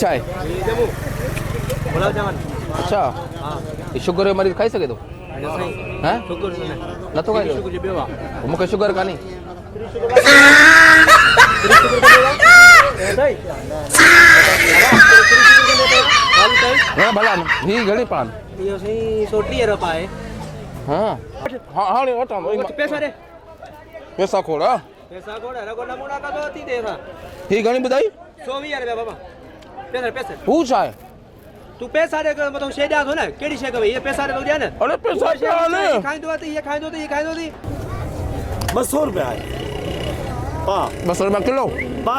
चाय अच्छा शुगर है मरीज खाई सके तो हैं न तो खाई मुके शुगर का नहीं हाँ भला ही घड़ी पान यो सही सोटी है रपाए हाँ हाँ हाँ नहीं होता पैसा दे पैसा खोड़ा पैसा कोड़ा रगो नमूना का तो अति देवा ही घणी बुधाई 120 रुपया बाबा पैसा पूछा है तू पैसा दे तो मतलब शेड्या हो ना केडी शे के ये पैसा दे तो दिया ना अरे पैसा क्या ले खाई दो तो ये खाई दो तो ये खाई दो दी 200 रुपया है पा 200 रुपया किलो पा